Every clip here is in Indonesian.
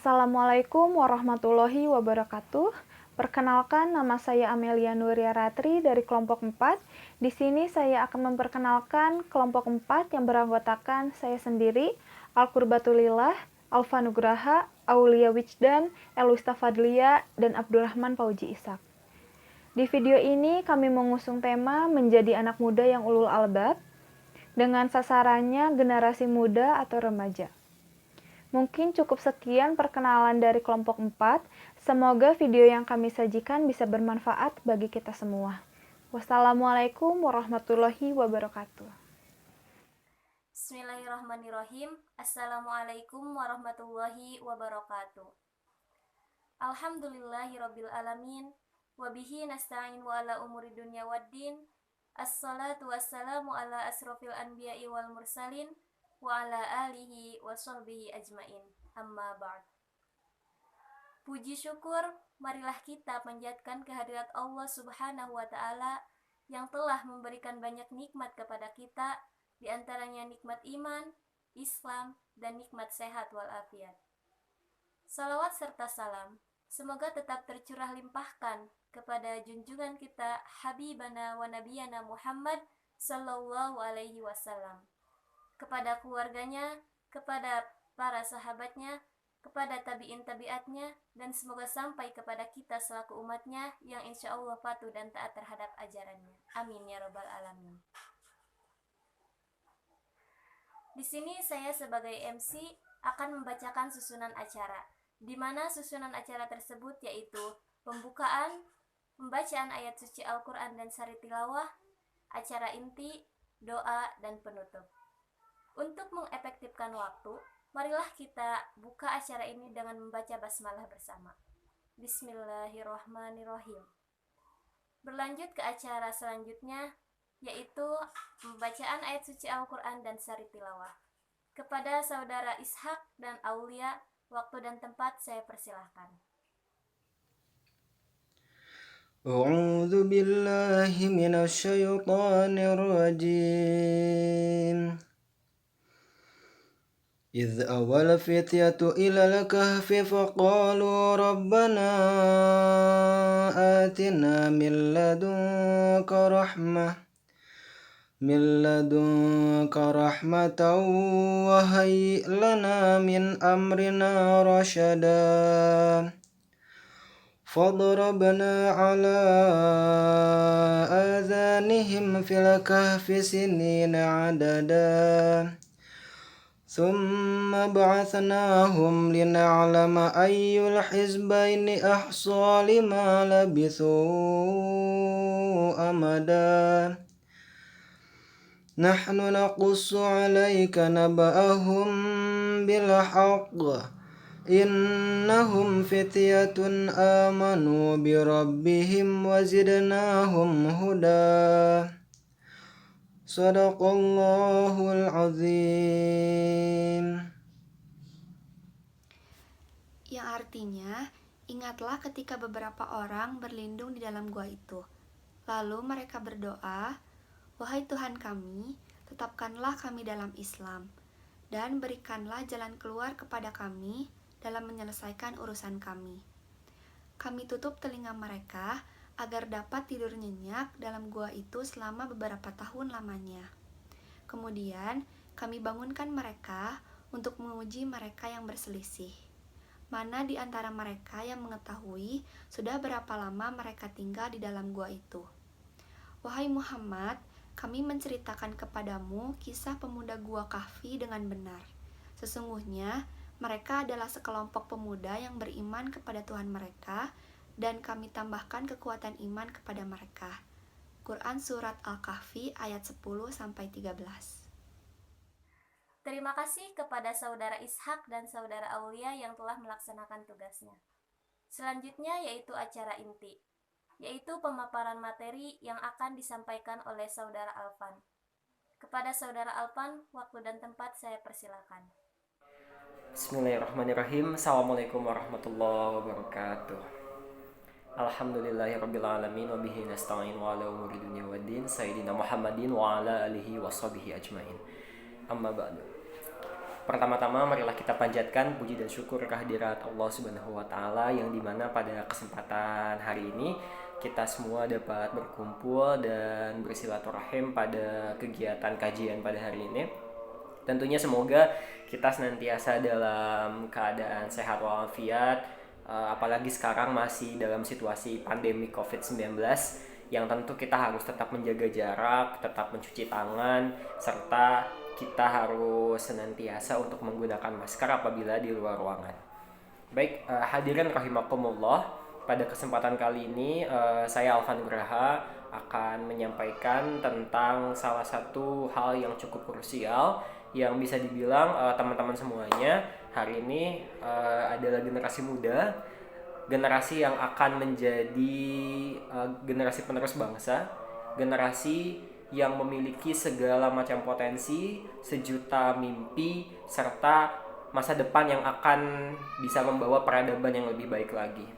Assalamualaikum warahmatullahi wabarakatuh. Perkenalkan, nama saya Amelia Nuria Ratri dari kelompok 4. Di sini saya akan memperkenalkan kelompok 4 yang beranggotakan saya sendiri, Al-Qurbatulillah, Alfa Nugraha, Aulia Wijdan, Elwista Fadlia, dan Abdurrahman Fauji Ishak. Di video ini kami mengusung tema menjadi anak muda yang ulul albab dengan sasarannya generasi muda atau remaja. Mungkin cukup sekian perkenalan dari kelompok 4. Semoga video yang kami sajikan bisa bermanfaat bagi kita semua. Wassalamualaikum warahmatullahi wabarakatuh. Bismillahirrahmanirrahim. Assalamualaikum warahmatullahi wabarakatuh. Alhamdulillahirabbil alamin. Wabihi nasta'in wa ala umuri dunya waddin. Assalatu wassalamu ala asrofil anbiya'i wal mursalin wa ala alihi wa sahbihi ajmain. Amma ba'd. Puji syukur, marilah kita panjatkan kehadirat Allah Subhanahu wa taala yang telah memberikan banyak nikmat kepada kita, di antaranya nikmat iman, Islam, dan nikmat sehat walafiat. Salawat serta salam semoga tetap tercurah limpahkan kepada junjungan kita Habibana wa Nabiyana Muhammad sallallahu alaihi wasallam, kepada keluarganya, kepada para sahabatnya, kepada tabi'in tabi'atnya, dan semoga sampai kepada kita selaku umatnya yang insya Allah patuh dan taat terhadap ajarannya. Amin ya rabbal alamin. Di sini saya sebagai MC akan membacakan susunan acara, di mana susunan acara tersebut yaitu pembukaan, pembacaan ayat suci Al-Quran dan sari tilawah, acara inti, doa, dan penutup. Untuk mengefektifkan waktu, marilah kita buka acara ini dengan membaca basmalah bersama. Bismillahirrahmanirrahim. Berlanjut ke acara selanjutnya, yaitu pembacaan ayat suci Al-Quran dan sari tilawah. Kepada saudara Ishak dan Aulia, waktu dan tempat saya persilahkan. أعوذ بالله من الشيطان الرجيم إذ أول فتية إلى الكهف فقالوا ربنا آتنا من لدنك رحمة وهيئ لنا من أمرنا رشدا فضربنا على آذانهم في الكهف سنين عددا ثم بعثناهم لنعلم أي الحزبين أحصى لما لبثوا أمدا نحن نقص عليك نبأهم بالحق إنهم فتية آمنوا بربهم وزدناهم هدى Sadaqallahul azim. Yang artinya, ingatlah ketika beberapa orang berlindung di dalam gua itu. Lalu mereka berdoa, "Wahai Tuhan kami, tetapkanlah kami dalam Islam, dan berikanlah jalan keluar kepada kami dalam menyelesaikan urusan kami." Kami tutup telinga mereka agar dapat tidur nyenyak dalam gua itu selama beberapa tahun lamanya. Kemudian, kami bangunkan mereka untuk menguji mereka yang berselisih. Mana di antara mereka yang mengetahui sudah berapa lama mereka tinggal di dalam gua itu? Wahai Muhammad, kami menceritakan kepadamu kisah pemuda gua Kahfi dengan benar. Sesungguhnya, mereka adalah sekelompok pemuda yang beriman kepada Tuhan mereka, dan kami tambahkan kekuatan iman kepada mereka. Quran Surat Al-Kahfi ayat 10-13. Terima kasih kepada saudara Ishak dan saudara Aulia yang telah melaksanakan tugasnya. Selanjutnya yaitu acara inti, yaitu pemaparan materi yang akan disampaikan oleh saudara Alfan. Kepada saudara Alfan, waktu dan tempat saya persilakan. Bismillahirrahmanirrahim. Assalamualaikum warahmatullahi wabarakatuh. Alhamdulillahirabbil alamin wa bihi nasta'in wa ala umuri dunya waddin sayyidina Muhammadin wa ala alihi wa sahbihi ajmain. Amma ba'du. Pertama-tama marilah kita panjatkan puji dan syukur kehadirat Allah Subhanahu wa taala yang dimana pada kesempatan hari ini kita semua dapat berkumpul dan bersilaturahim pada kegiatan kajian pada hari ini. Tentunya semoga kita senantiasa dalam keadaan sehat walafiat, apalagi sekarang masih dalam situasi pandemi COVID-19 yang tentu kita harus tetap menjaga jarak, tetap mencuci tangan, serta kita harus senantiasa untuk menggunakan masker apabila di luar ruangan. Baik, hadirin rahimakumullah, pada kesempatan kali ini saya Alvan Graha akan menyampaikan tentang salah satu hal yang cukup krusial yang bisa dibilang teman-teman semuanya hari ini adalah generasi muda, generasi yang akan menjadi generasi penerus bangsa, generasi yang memiliki segala macam potensi, sejuta mimpi, serta masa depan yang akan bisa membawa peradaban yang lebih baik lagi,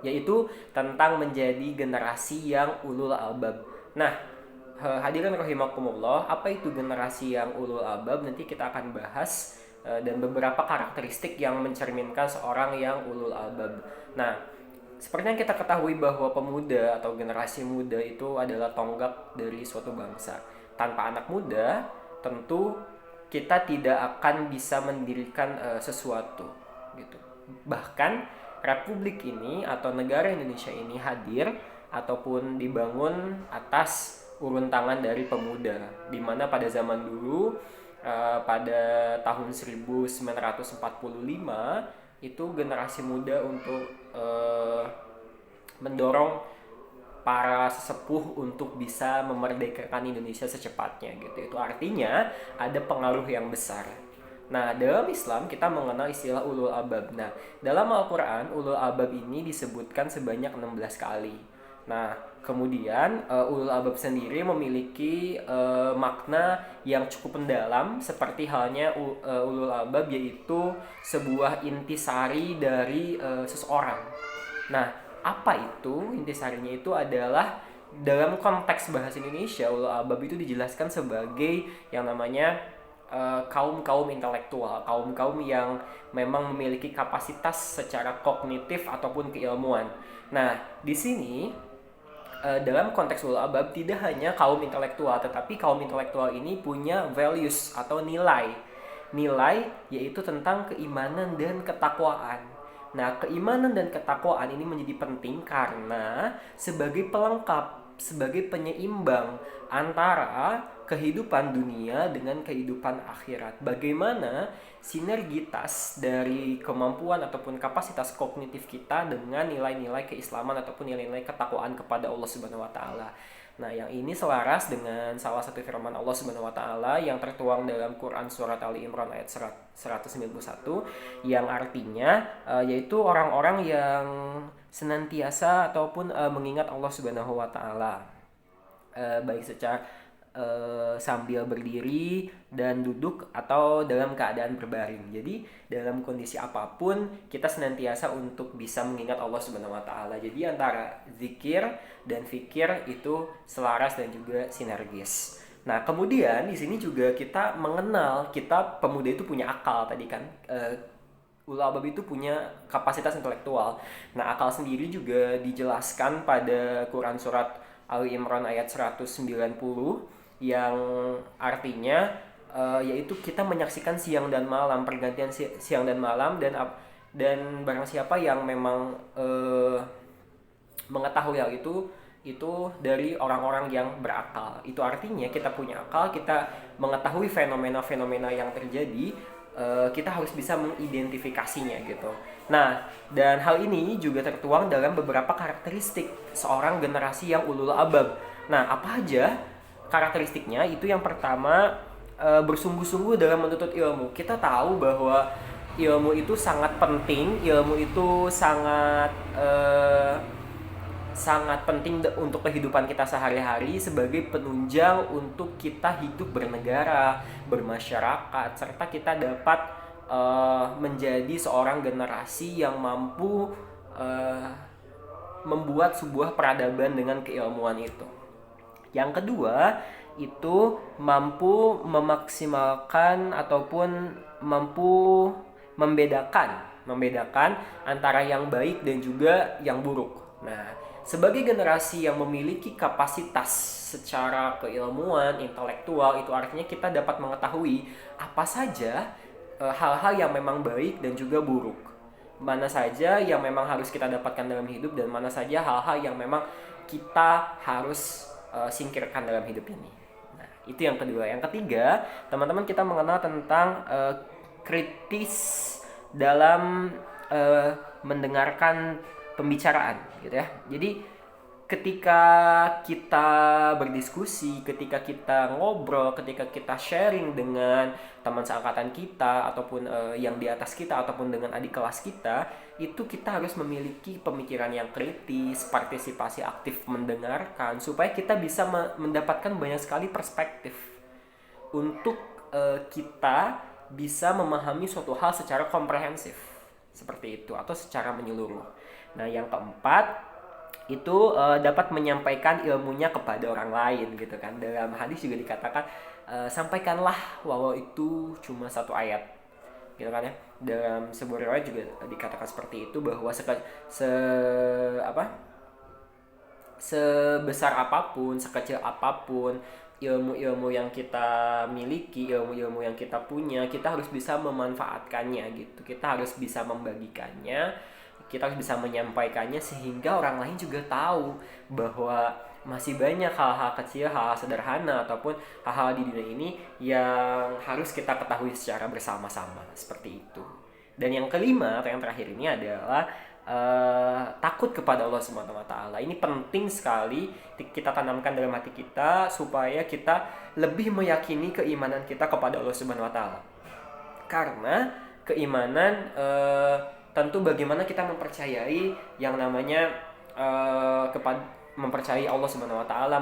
yaitu tentang menjadi generasi yang ulul albab. Nah, hadirin rahimakumullah, apa itu generasi yang ulul albab? Nanti kita akan bahas dan beberapa karakteristik yang mencerminkan seorang yang ulul albab. Nah, seperti yang kita ketahui bahwa pemuda atau generasi muda itu adalah tonggak dari suatu bangsa. Tanpa anak muda, tentu kita tidak akan bisa mendirikan sesuatu gitu. Bahkan Republik ini atau negara Indonesia ini hadir ataupun dibangun atas urun tangan dari pemuda, di mana pada zaman dulu pada tahun 1945 itu generasi muda untuk mendorong para sesepuh untuk bisa memerdekakan Indonesia secepatnya gitu. Itu artinya ada pengaruh yang besar. Nah, dalam Islam kita mengenal istilah ulul albab. Nah, dalam Al-Quran ulul albab ini disebutkan sebanyak 16 kali. Nah, kemudian ulul albab sendiri memiliki makna yang cukup mendalam, seperti halnya ulul albab yaitu sebuah intisari dari seseorang. Nah, apa itu? Intisarinya itu adalah dalam konteks bahasa Indonesia ulul albab itu dijelaskan sebagai yang namanya kaum-kaum intelektual, kaum-kaum yang memang memiliki kapasitas secara kognitif ataupun keilmuan. Nah, di sini dalam konteks ulul albab tidak hanya kaum intelektual, tetapi kaum intelektual ini punya values atau nilai yaitu tentang keimanan dan ketakwaan. Nah, keimanan dan ketakwaan ini menjadi penting karena sebagai pelengkap, sebagai penyeimbang antara kehidupan dunia dengan kehidupan akhirat. Bagaimana sinergitas dari kemampuan ataupun kapasitas kognitif kita dengan nilai-nilai keislaman ataupun nilai-nilai ketakwaan kepada Allah Subhanahu wa taala. Nah, yang ini selaras dengan salah satu firman Allah Subhanahu wa taala yang tertuang dalam Quran surat Ali Imran ayat 191 yang artinya yaitu orang-orang yang senantiasa ataupun mengingat Allah Subhanahu wa taala baik secara sambil berdiri dan duduk atau dalam keadaan berbaring. Jadi dalam kondisi apapun kita senantiasa untuk bisa mengingat Allah Subhanahu wa taala. Jadi antara zikir dan fikir itu selaras dan juga sinergis. Nah, kemudian di sini juga kita mengenal kita pemuda itu punya akal tadi kan. Ulul albab itu punya kapasitas intelektual. Nah, akal sendiri juga dijelaskan pada Quran surat Ali Imran ayat 190 yang artinya yaitu kita menyaksikan siang dan malam, pergantian siang dan malam, dan barang siapa yang memang mengetahui hal itu dari orang-orang yang berakal. Itu artinya kita punya akal, kita mengetahui fenomena-fenomena yang terjadi, kita harus bisa mengidentifikasinya gitu. Nah, dan hal ini juga tertuang dalam beberapa karakteristik seorang generasi yang ulul albab. Nah, apa aja karakteristiknya? Itu yang pertama, bersungguh-sungguh dalam menuntut ilmu. Kita tahu bahwa ilmu itu sangat penting, ilmu itu sangat penting untuk kehidupan kita sehari-hari sebagai penunjang untuk kita hidup bernegara, bermasyarakat, serta kita dapat menjadi seorang generasi yang mampu membuat sebuah peradaban dengan keilmuan itu. Yang kedua, itu mampu memaksimalkan ataupun mampu membedakan antara yang baik dan juga yang buruk. Nah, sebagai generasi yang memiliki kapasitas secara keilmuan, intelektual, itu artinya kita dapat mengetahui apa saja hal-hal yang memang baik dan juga buruk. Mana saja yang memang harus kita dapatkan dalam hidup dan mana saja hal-hal yang memang kita harus singkirkan dalam hidup ini. Nah, itu yang kedua. Yang ketiga, teman-teman, kita mengenal tentang kritis dalam mendengarkan pembicaraan gitu ya. Jadi ketika kita berdiskusi, ketika kita ngobrol, ketika kita sharing dengan teman seangkatan kita ataupun yang di atas kita ataupun dengan adik kelas kita, itu kita harus memiliki pemikiran yang kritis, partisipasi aktif mendengarkan supaya kita bisa mendapatkan banyak sekali perspektif untuk kita bisa memahami suatu hal secara komprehensif seperti itu atau secara menyeluruh. Nah, yang keempat itu dapat menyampaikan ilmunya kepada orang lain gitu kan. Dalam hadis juga dikatakan sampaikanlah walau itu cuma satu ayat gitu kan ya. Dalam sebuah riwayat juga dikatakan seperti itu bahwa sebesar apapun, sekecil apapun ilmu-ilmu yang kita miliki, ilmu-ilmu yang kita punya, kita harus bisa memanfaatkannya gitu. Kita harus bisa membagikannya, kita harus bisa menyampaikannya sehingga orang lain juga tahu bahwa masih banyak hal-hal kecil, hal-hal sederhana ataupun hal-hal di dunia ini yang harus kita ketahui secara bersama-sama seperti itu. Dan yang kelima atau yang terakhir ini adalah takut kepada Allah Subhanahu wa taala. Ini penting sekali kita tanamkan dalam hati kita supaya kita lebih meyakini keimanan kita kepada Allah Subhanahu wa taala. Karena keimanan tentu bagaimana kita mempercayai yang namanya mempercayai Allah Subhanahu wa taala,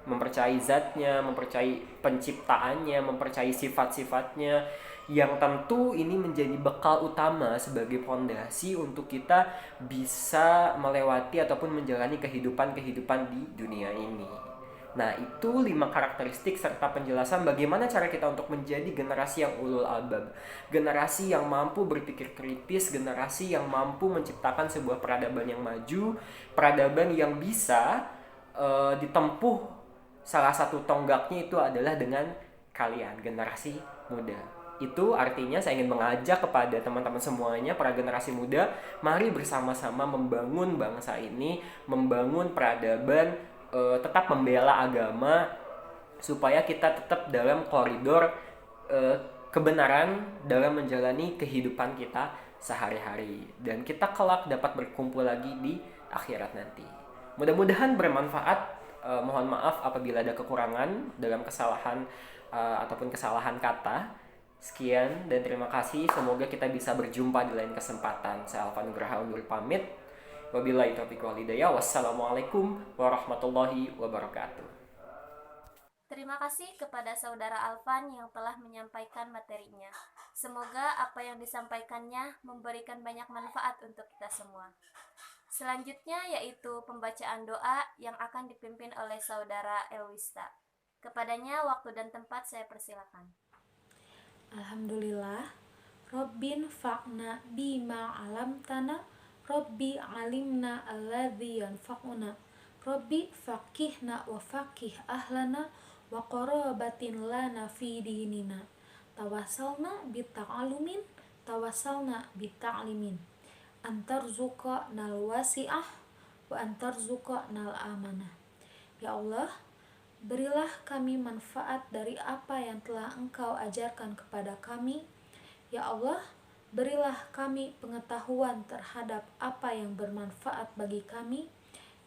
mempercayai zatnya, mempercayai penciptaannya, mempercayai sifat-sifatnya, yang tentu ini menjadi bekal utama sebagai fondasi untuk kita bisa melewati ataupun menjalani kehidupan di dunia ini. Nah, itu 5 karakteristik serta penjelasan bagaimana cara kita untuk menjadi generasi yang ulul albab, generasi yang mampu berpikir kritis, generasi yang mampu menciptakan sebuah peradaban yang maju, peradaban yang bisa ditempuh. Salah satu tonggaknya itu adalah dengan kalian, generasi muda. Itu artinya saya ingin mengajak kepada teman-teman semuanya, para generasi muda, mari bersama-sama membangun bangsa ini, membangun peradaban, tetap membela agama, supaya kita tetap dalam koridor kebenaran dalam menjalani kehidupan kita sehari-hari. Dan kita kelak dapat berkumpul lagi di akhirat nanti. Mudah-mudahan bermanfaat. Mohon maaf apabila ada kekurangan dalam kesalahan ataupun kesalahan kata. Sekian dan terima kasih. Semoga kita bisa berjumpa di lain kesempatan. Saya Alvan Nugraha undur pamit. Wabillahi taufiq wal hidayah. Wassalamualaikum warahmatullahi wabarakatuh. Terima kasih kepada Saudara Alvan yang telah menyampaikan materinya. Semoga apa yang disampaikannya memberikan banyak manfaat untuk kita semua. Selanjutnya yaitu pembacaan doa yang akan dipimpin oleh Saudara Elwista. Kepadanya waktu dan tempat saya persilakan. Alhamdulillah, Rabbin fa'na bima alamtana, Rabbi alimna alladhi yanfa'una, Rabbi faqihna wa faqih ahlana, wa qarabatin lana fi dinina, tawassalna bita'alumin, tawassalna bita'alimin, antarzuqa nal wasi'ah, wa antarzuqa nal amanah. Ya Allah, berilah kami manfaat dari apa yang telah Engkau ajarkan kepada kami. Ya Allah, berilah kami pengetahuan terhadap apa yang bermanfaat bagi kami.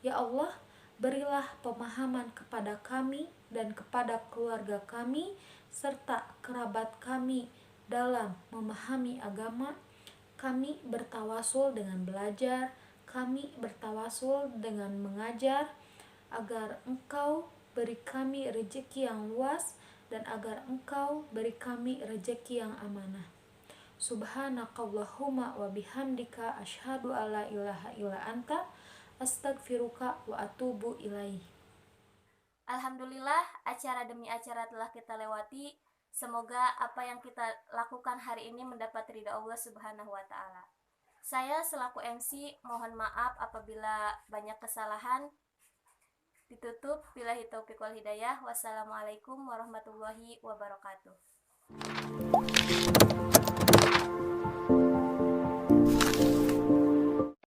Ya Allah, berilah pemahaman kepada kami dan kepada keluarga kami serta kerabat kami dalam memahami agama. Kami bertawasul dengan belajar, kami bertawasul dengan mengajar, agar Engkau beri kami rezeki yang luas dan agar Engkau beri kami rezeki yang amanah. Subhanakallahumma wa bihamdika asyhadu alla ilaha illa anta astaghfiruka wa atubu ilaih. Alhamdulillah, acara demi acara telah kita lewati. Semoga apa yang kita lakukan hari ini mendapat ridha Allah Subhanahu wa Ta'ala. Saya selaku MC mohon maaf apabila banyak kesalahan. Ditutup, billahi taufiq wal hidayah. Wassalamualaikum warahmatullahi wabarakatuh.